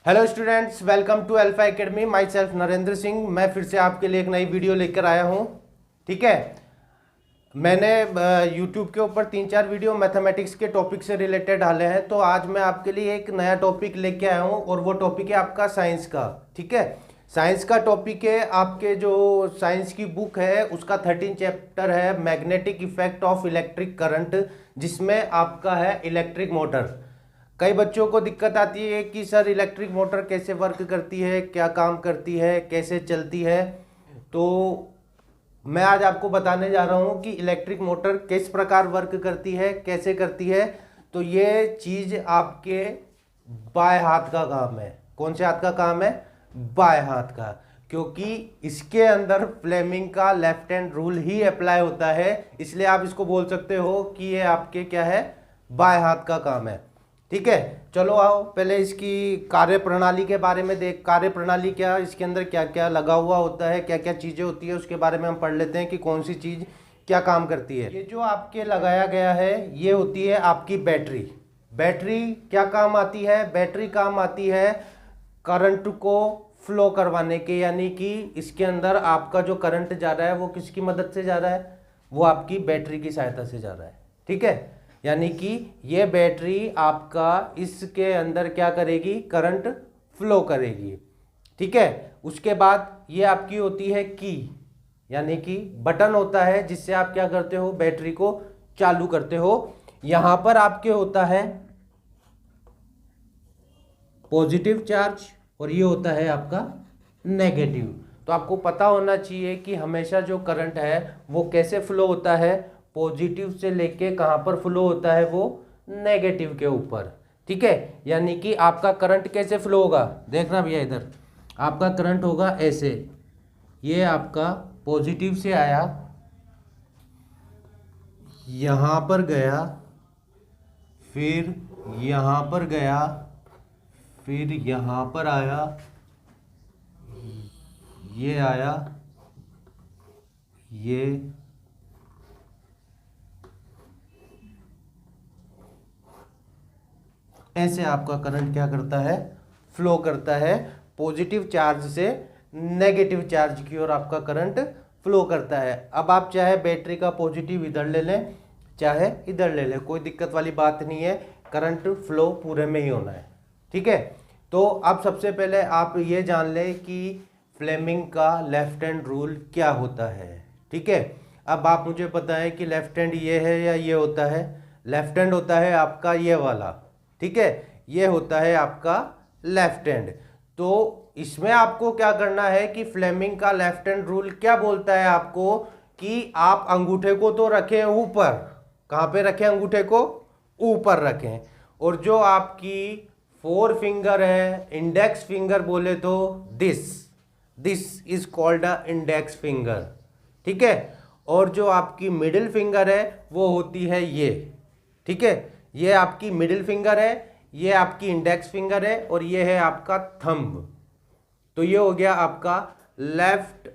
Hello students, welcome to Alpha Academy. My self Narendra Singh. मैं फिर से आपके लिए एक नई वीडियो लेकर आया हूँ। ठीक है, मैंने यूट्यूब के ऊपर 3-4 वीडियो मैथमेटिक्स के टॉपिक से रिलेटेड डाले हैं, तो आज मैं आपके लिए एक नया टॉपिक लेके आया हूँ और वो टॉपिक है आपका साइंस का। ठीक है, साइंस का टॉपिक है आपके जो साइंस की बुक है उसका 13 चैप्टर है magnetic effect of electric current, जिसमें आपका है इलेक्ट्रिक मोटर। कई बच्चों को दिक्कत आती है कि सर इलेक्ट्रिक मोटर कैसे वर्क करती है, क्या काम करती है, कैसे चलती है। तो मैं आज आपको बताने जा रहा हूँ कि इलेक्ट्रिक मोटर किस प्रकार वर्क करती है, कैसे करती है। तो ये चीज़ आपके बाएं हाथ का काम है। कौन से हाथ का काम है? बाएं हाथ का, क्योंकि इसके अंदर फ्लेमिंग का लेफ्ट हैंड रूल ही अप्लाई होता है, इसलिए आप इसको बोल सकते हो कि ये आपके क्या है, बाएं हाथ का काम है। ठीक है, चलो आओ पहले इसकी कार्य प्रणाली के बारे में देख। कार्य प्रणाली क्या, इसके अंदर क्या क्या लगा हुआ होता है, क्या क्या चीज़ें होती है, उसके बारे में हम पढ़ लेते हैं कि कौन सी चीज़ क्या काम करती है। ये जो आपके लगाया गया है ये होती है आपकी बैटरी। बैटरी क्या काम आती है? बैटरी काम आती है करंट को फ्लो करवाने के, यानी कि इसके अंदर आपका जो करंट जा रहा है वो किसकी मदद से जा रहा है? वो आपकी बैटरी की सहायता से जा रहा है। ठीक है, यानी कि ये बैटरी आपका इसके अंदर क्या करेगी? करंट फ्लो करेगी। ठीक है, उसके बाद ये आपकी होती है की, यानी कि बटन होता है जिससे आप क्या करते हो, बैटरी को चालू करते हो। यहां पर आपके होता है पॉजिटिव चार्ज और ये होता है आपका नेगेटिव। तो आपको पता होना चाहिए कि हमेशा जो करंट है वो कैसे फ्लो होता है, पॉजिटिव से लेके कहां पर फ्लो होता है, वो नेगेटिव के ऊपर। ठीक है, यानी कि आपका करंट कैसे फ्लो होगा, देखना भैया इधर, आपका करंट होगा ऐसे, ये आपका पॉजिटिव से आया, यहां पर गया, फिर यहां पर गया, फिर यहां पर आया, ये आया, ये ऐसे आपका करंट क्या करता है, फ्लो करता है। पॉजिटिव चार्ज से नेगेटिव चार्ज की ओर आपका करंट फ्लो करता है। अब आप चाहे बैटरी का पॉजिटिव इधर ले लें, चाहे इधर ले लें, कोई दिक्कत वाली बात नहीं है, करंट फ्लो पूरे में ही होना है। ठीक है, तो अब सबसे पहले आप ये जान लें कि फ्लेमिंग का लेफ्ट हैंड रूल क्या होता है। ठीक है, अब आप मुझे पता है कि लेफ्ट हैंड ये है या ये होता है। लेफ्ट हैंड होता है आपका ये वाला। ठीक है, ये होता है आपका लेफ्ट हैंड। तो इसमें आपको क्या करना है कि फ्लेमिंग का लेफ्ट हैंड रूल क्या बोलता है आपको कि आप अंगूठे को तो रखें ऊपर। कहां पे रखें अंगूठे को? ऊपर रखें। और जो आपकी फोर फिंगर है, इंडेक्स फिंगर बोले तो this is called a index finger. ठीक है, और जो आपकी मिडिल फिंगर है वो होती है ये। ठीक है, ये आपकी मिडिल फिंगर है, ये आपकी इंडेक्स फिंगर है और ये है आपका थंब। तो ये हो गया आपका left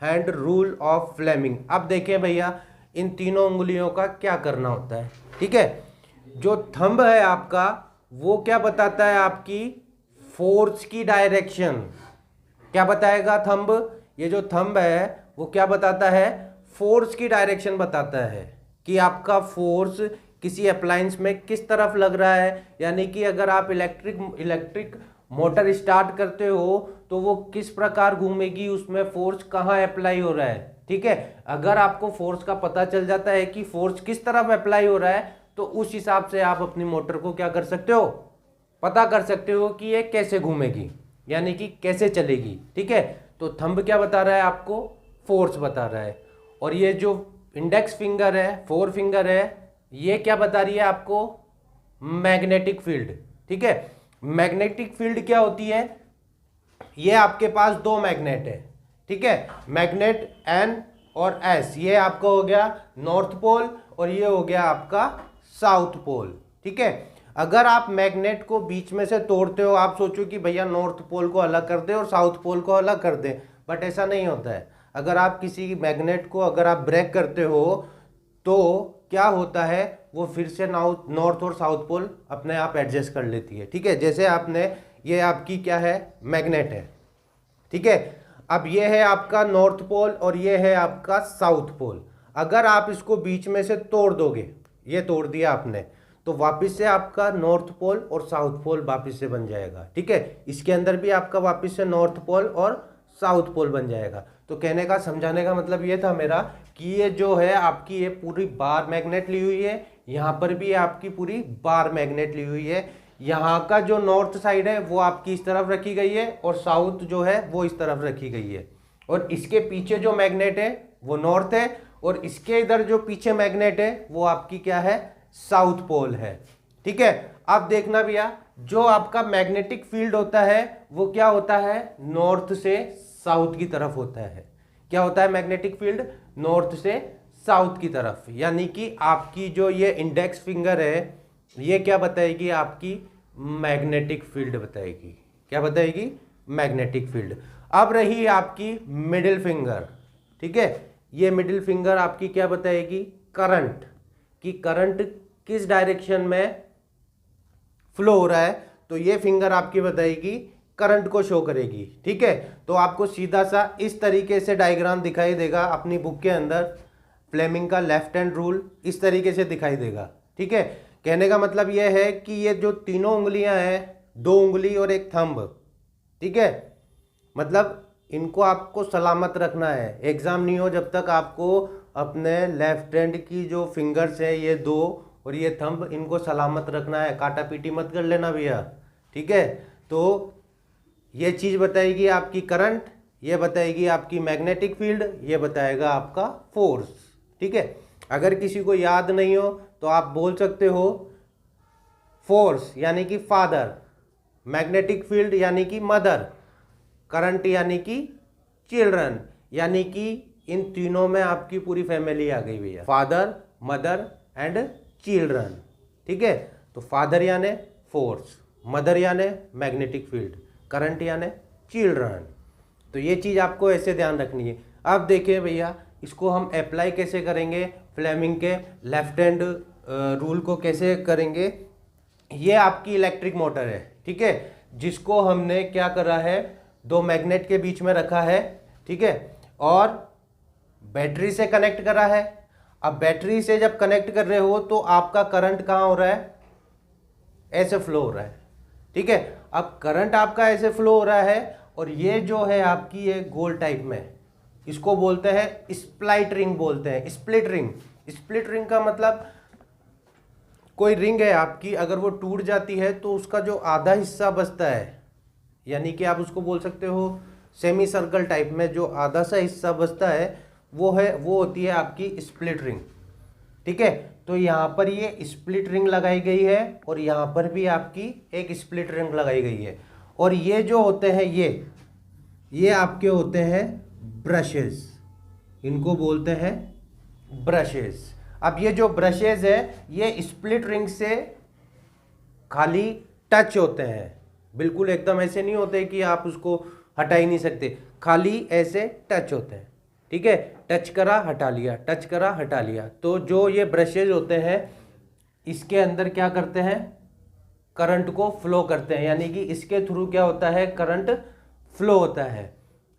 hand rule of Fleming. अब देखिए भैया, इन तीनों उंगलियों का क्या करना होता है। ठीक है, जो थंब है आपका वो क्या बताता है, आपकी फोर्स की डायरेक्शन। क्या बताएगा थंब? ये जो थंब है वो क्या बताता है? फोर्स की डायरेक्शन बताता है कि आपका फोर्स किसी अप्लायंस में किस तरफ लग रहा है। यानी कि अगर आप इलेक्ट्रिक मोटर स्टार्ट करते हो तो वो किस प्रकार घूमेगी, उसमें फोर्स कहाँ अप्लाई हो रहा है। ठीक है, अगर आपको फोर्स का पता चल जाता है कि फोर्स किस तरफ अप्लाई हो रहा है तो उस हिसाब से आप अपनी मोटर को क्या कर सकते हो, पता कर सकते हो कि ये कैसे घूमेगी, यानी कि कैसे चलेगी। ठीक है, तो थंब क्या बता रहा है आपको? फोर्स बता रहा है। और ये जो इंडेक्स फिंगर है, फोर फिंगर है, ये क्या बता रही है आपको? Magnetic field. ठीक है, मैग्नेटिक फील्ड क्या होती है? ये आपके पास दो मैग्नेट है। ठीक है, मैग्नेट एन और एस, ये आपका हो गया नॉर्थ पोल और ये हो गया आपका साउथ पोल। ठीक है, अगर आप मैग्नेट को बीच में से तोड़ते हो, आप सोचो कि भैया नॉर्थ पोल को अलग कर दे और साउथ पोल को अलग कर दे, बट ऐसा नहीं होता है। अगर आप किसी मैग्नेट को अगर आप ब्रेक करते हो तो क्या होता है, वो फिर से नॉर्थ और साउथ पोल अपने आप एडजस्ट कर लेती है। ठीक है, जैसे आपने ये आपकी क्या है, मैग्नेट है। ठीक है, अब ये है आपका नॉर्थ पोल और ये है आपका साउथ पोल। अगर आप इसको बीच में से तोड़ दोगे, ये तोड़ दिया आपने, तो वापस से आपका नॉर्थ पोल और साउथ पोल वापस से बन जाएगा। ठीक है, इसके अंदर भी आपका वापस से नॉर्थ पोल और साउथ पोल बन जाएगा। तो कहने का, समझाने का मतलब ये था मेरा कि ये जो है आपकी ये पूरी बार मैग्नेट ली हुई है, यहाँ पर भी आपकी पूरी बार मैग्नेट ली हुई है। यहाँ का जो नॉर्थ साइड है वो आपकी इस तरफ रखी गई है और साउथ जो है वो इस तरफ रखी गई है। और इसके पीछे जो मैग्नेट है वो नॉर्थ है और इसके इधर जो पीछे मैग्नेट है वो आपकी क्या है, साउथ पोल है। ठीक है, अब देखना भैया, जो आपका मैग्नेटिक फील्ड होता है वो क्या होता है, नॉर्थ से साउथ की तरफ होता है। क्या होता है मैग्नेटिक फील्ड, नॉर्थ से साउथ की तरफ। यानी कि आपकी जो ये इंडेक्स फिंगर है ये क्या बताएगी, आपकी मैग्नेटिक फील्ड बताएगी। क्या बताएगी, मैग्नेटिक फील्ड। अब रही आपकी मिडिल फिंगर। ठीक है, ये मिडिल फिंगर आपकी क्या बताएगी, करंट, कि करंट किस डायरेक्शन में फ्लो हो रहा है। तो ये फिंगर आपकी बताएगी, करंट को शो करेगी। ठीक है, तो आपको सीधा सा इस तरीके से डायग्राम दिखाई देगा अपनी बुक के अंदर। फ्लेमिंग का लेफ्ट हैंड रूल इस तरीके से दिखाई देगा। ठीक है, कहने का मतलब यह है कि ये जो तीनों उंगलियां हैं, 2 उंगली और एक थंब, ठीक है, मतलब इनको आपको सलामत रखना है। एग्जाम नहीं हो जब तक आपको अपने लेफ्ट हैंड की जो फिंगर्स है ये 2 और ये थंब, इनको सलामत रखना है। काटा पीटी मत कर लेना भैया। ठीक है, तो ये चीज़ बताएगी आपकी करंट, ये बताएगी आपकी मैग्नेटिक फील्ड, ये बताएगा आपका फोर्स। ठीक है, अगर किसी को याद नहीं हो तो आप बोल सकते हो फोर्स यानी कि फादर, मैग्नेटिक फील्ड यानी कि मदर, करंट यानी कि चिल्ड्रन, यानी कि इन तीनों में आपकी पूरी फैमिली आ गई भैया, फादर, मदर एंड चिल्ड्रन। ठीक है, तो फादर यानी फोर्स, मदर यानी मैग्नेटिक फील्ड, करंट यानी चिल्ड्रन। तो ये चीज़ आपको ऐसे ध्यान रखनी है। अब देखिए भैया, इसको हम अप्लाई कैसे करेंगे, फ्लेमिंग के लेफ्ट हैंड रूल को कैसे करेंगे। ये आपकी इलेक्ट्रिक मोटर है। ठीक है, जिसको हमने क्या करा है, 2 मैग्नेट के बीच में रखा है। ठीक है, और बैटरी से कनेक्ट करा है। अब बैटरी से जब कनेक्ट कर रहे हो तो आपका करंट कहाँ हो रहा है, ऐसे फ्लो हो रहा है। ठीक है, अब करंट आपका ऐसे फ्लो हो रहा है और ये जो है आपकी ये गोल टाइप में, इसको बोलते हैं स्प्लाइट रिंग, बोलते हैं स्प्लिट रिंग। स्प्लिट रिंग का मतलब कोई रिंग है आपकी, अगर वो टूट जाती है तो उसका जो आधा हिस्सा बचता है, यानी कि आप उसको बोल सकते हो सेमी सर्कल टाइप में जो आधा सा हिस्सा बचता है वो होती है आपकी स्प्लिट रिंग। ठीक है, तो यहाँ पर ये स्प्लिट रिंग लगाई गई है और यहाँ पर भी आपकी एक स्प्लिट रिंग लगाई गई है। और ये जो होते हैं ये आपके होते हैं ब्रशेस, इनको बोलते हैं ब्रशेस। अब ये जो ब्रशेस है ये स्प्लिट रिंग से खाली टच होते हैं, बिल्कुल एकदम ऐसे नहीं होते कि आप उसको हटा ही नहीं सकते, खाली ऐसे टच होते हैं। ठीक है, टच करा हटा लिया, टच करा हटा लिया। तो जो ये ब्रशेज होते हैं इसके अंदर क्या करते हैं, करंट को फ्लो करते हैं, यानी कि इसके थ्रू क्या होता है, करंट फ्लो होता है।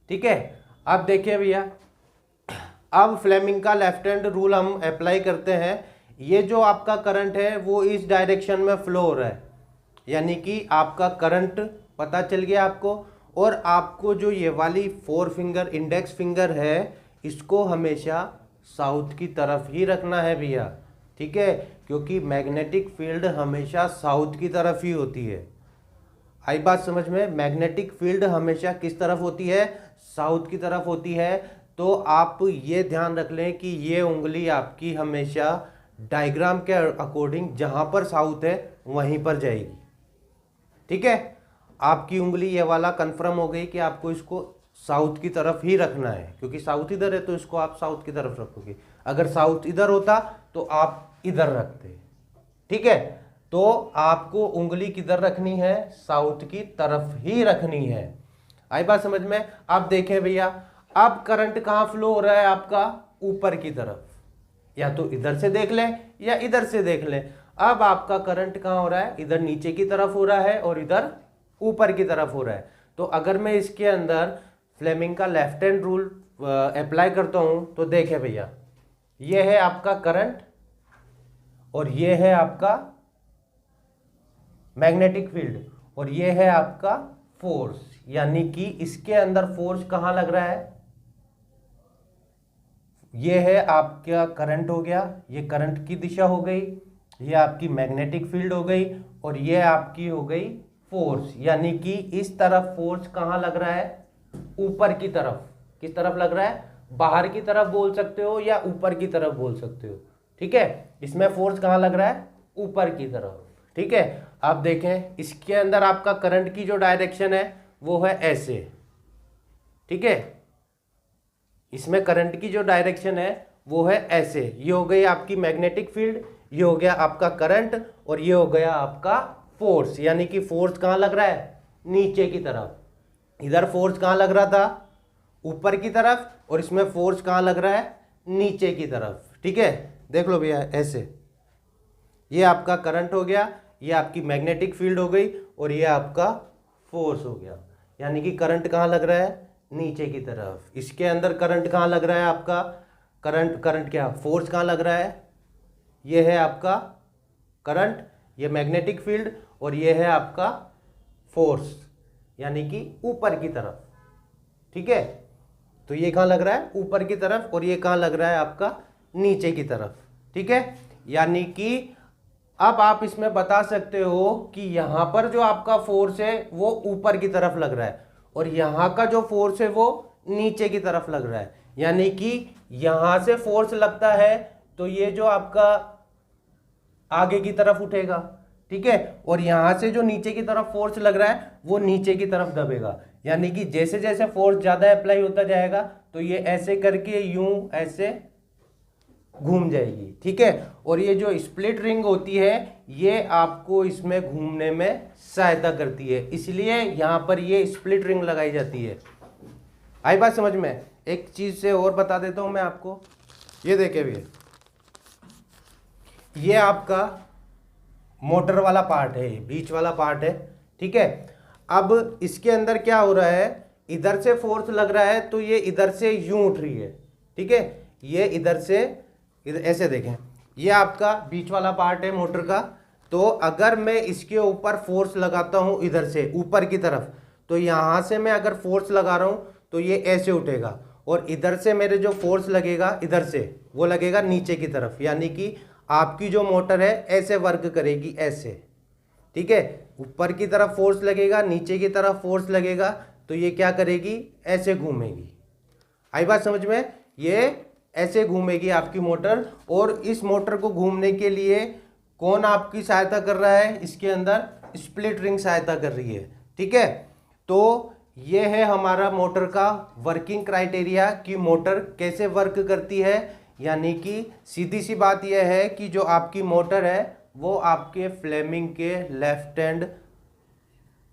ठीक है, अब देखिए भैया, अब फ्लेमिंग का लेफ्ट हैंड रूल हम अप्लाई करते हैं। ये जो आपका करंट है वो इस डायरेक्शन में फ्लो हो रहा है, यानी कि आपका करंट पता चल गया आपको। और आपको जो ये वाली 4 फिंगर इंडेक्स फिंगर है इसको हमेशा साउथ की तरफ ही रखना है भैया। ठीक है, क्योंकि मैग्नेटिक फील्ड हमेशा साउथ की तरफ ही होती है। आई बात समझ में, मैग्नेटिक फील्ड हमेशा किस तरफ होती है, साउथ की तरफ होती है। तो आप ये ध्यान रख लें कि ये उंगली आपकी हमेशा डायग्राम के अकॉर्डिंग जहां पर साउथ है वहीं पर जाएगी। ठीक है, आपकी उंगली ये वाला कंफर्म हो गई कि आपको इसको साउथ की तरफ ही रखना है, क्योंकि साउथ इधर है तो इसको आप साउथ की तरफ रखोगे। अगर साउथ इधर होता तो आप इधर रखते। ठीक है, तो आपको उंगली किधर रखनी है, साउथ की तरफ ही रखनी है। आई बात समझ में। अब देखें भैया, अब करंट कहाँ फ्लो हो रहा है आपका, ऊपर की तरफ, या तो इधर से देख लें या इधर से देख लें। अब आपका करंट कहाँ हो रहा है, इधर नीचे की तरफ हो रहा है और इधर ऊपर की तरफ हो रहा है। तो अगर मैं इसके अंदर फ्लेमिंग का लेफ्ट हैंड रूल अप्लाई करता हूं तो देखें भैया, ये है आपका करंट और ये है आपका मैग्नेटिक फील्ड और ये है आपका फोर्स, यानी कि इसके अंदर फोर्स कहां लग रहा है, ये है आपका करंट हो गया, ये करंट की दिशा हो गई, ये आपकी मैग्नेटिक फील्ड हो गई और ये आपकी हो गई फोर्स, यानी कि इस तरफ फोर्स कहां लग रहा है, ऊपर की तरफ। किस तरफ लग रहा है, बाहर की तरफ बोल सकते हो या ऊपर की तरफ बोल सकते हो। ठीक है, इसमें फोर्स कहां लग रहा है, ऊपर की तरफ। ठीक है, अब देखें इसके अंदर आपका करंट की जो डायरेक्शन है वो है ऐसे। ठीक है, इसमें करंट की जो डायरेक्शन है वो है ऐसे। ये हो गई आपकी मैग्नेटिक फील्ड, ये हो गया आपका करंट और ये हो गया आपका फोर्स, यानी कि फोर्स कहां लग रहा है, नीचे की तरफ। इधर फोर्स कहां लग रहा था, ऊपर की तरफ, और इसमें फोर्स कहां लग रहा है, नीचे की तरफ। ठीक है, देख लो भैया ऐसे, ये आपका करंट हो गया, ये आपकी मैग्नेटिक फील्ड हो गई और ये आपका फोर्स हो गया, यानी कि करंट कहां लग रहा है, नीचे की तरफ। इसके अंदर करंट कहां लग रहा है आपका, करंट क्या, फोर्स कहां लग रहा है, ये है आपका करंट, ये मैग्नेटिक फील्ड और ये है आपका फोर्स, यानी कि ऊपर की तरफ। ठीक है, तो ये कहां लग रहा है, ऊपर की तरफ, और ये कहां लग रहा है आपका, नीचे की तरफ। ठीक है, यानी कि अब आप इसमें बता सकते हो कि यहां पर जो आपका फोर्स है वो ऊपर की तरफ लग रहा है और यहां का जो फोर्स है वो नीचे की तरफ लग रहा है, यानी कि यहां से फोर्स लगता है तो ये जो आपका आगे की तरफ उठेगा। ठीक है, और यहां से जो नीचे की तरफ फोर्स लग रहा है वो नीचे की तरफ दबेगा, यानी कि जैसे जैसे फोर्स ज्यादा अप्लाई होता जाएगा तो ये ऐसे करके यूं ऐसे घूम जाएगी। ठीक है, और ये जो स्प्लिट रिंग होती है ये आपको इसमें घूमने में सहायता करती है, इसलिए यहां पर ये स्प्लिट रिंग लगाई जाती है। आई बात समझ में। एक चीज से और बता देता हूं मैं आपको, ये देखे भैया, ये आपका मोटर वाला पार्ट है, बीच वाला पार्ट है। ठीक है, अब इसके अंदर क्या हो रहा है, इधर से फोर्स लग रहा है तो ये इधर से यूं उठ रही है। ठीक है, ये इधर से इधर ऐसे देखें, ये आपका बीच वाला पार्ट है मोटर का। तो अगर मैं इसके ऊपर फोर्स लगाता हूं इधर से ऊपर की तरफ, तो यहां से मैं अगर फोर्स लगा रहा हूं तो ये ऐसे उठेगा, और इधर से मेरे जो फोर्स लगेगा इधर से वो लगेगा नीचे की तरफ, यानी कि आपकी जो मोटर है ऐसे वर्क करेगी, ऐसे। ठीक है, ऊपर की तरफ फोर्स लगेगा, नीचे की तरफ फोर्स लगेगा, तो ये क्या करेगी, ऐसे घूमेगी। आई बात समझ में, ये ऐसे घूमेगी आपकी मोटर। और इस मोटर को घूमने के लिए कौन आपकी सहायता कर रहा है, इसके अंदर स्प्लिट रिंग सहायता कर रही है। ठीक है, तो ये है हमारा मोटर का वर्किंग क्राइटेरिया कि मोटर कैसे वर्क करती है, यानी कि सीधी सी बात यह है कि जो आपकी मोटर है वो आपके फ्लेमिंग के लेफ्ट हैंड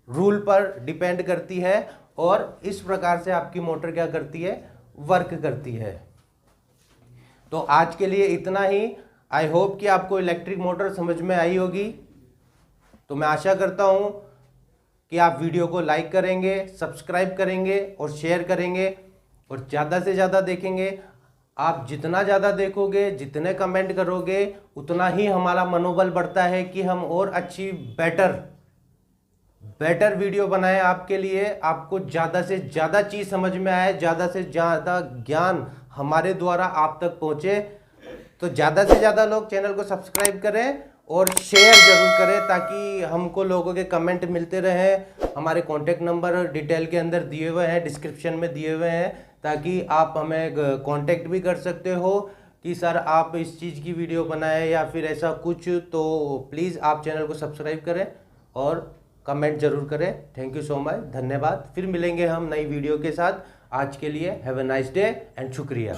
रूल पर डिपेंड करती है और इस प्रकार से आपकी मोटर क्या करती है, वर्क करती है। तो आज के लिए इतना ही। आई होप कि आपको इलेक्ट्रिक मोटर समझ में आई होगी। तो मैं आशा करता हूं कि आप वीडियो को लाइक करेंगे, सब्सक्राइब करेंगे और शेयर करेंगे और ज़्यादा से ज़्यादा देखेंगे। आप जितना ज़्यादा देखोगे, जितने कमेंट करोगे, उतना ही हमारा मनोबल बढ़ता है कि हम और अच्छी बेटर वीडियो बनाएं आपके लिए, आपको ज़्यादा से ज़्यादा चीज़ समझ में आए, ज़्यादा से ज़्यादा ज्ञान हमारे द्वारा आप तक पहुँचे। तो ज़्यादा से ज़्यादा लोग चैनल को सब्सक्राइब करें और शेयर ज़रूर करें ताकि हमको लोगों के कमेंट मिलते रहें। हमारे कॉन्टैक्ट नंबर डिटेल के अंदर दिए हुए हैं, डिस्क्रिप्शन में दिए हुए हैं, ताकि आप हमें कांटेक्ट भी कर सकते हो कि सर आप इस चीज़ की वीडियो बनाएं या फिर ऐसा कुछ। तो प्लीज़ आप चैनल को सब्सक्राइब करें और कमेंट जरूर करें। थैंक यू सो मच, धन्यवाद। फिर मिलेंगे हम नई वीडियो के साथ। आज के लिए have a nice day and शुक्रिया।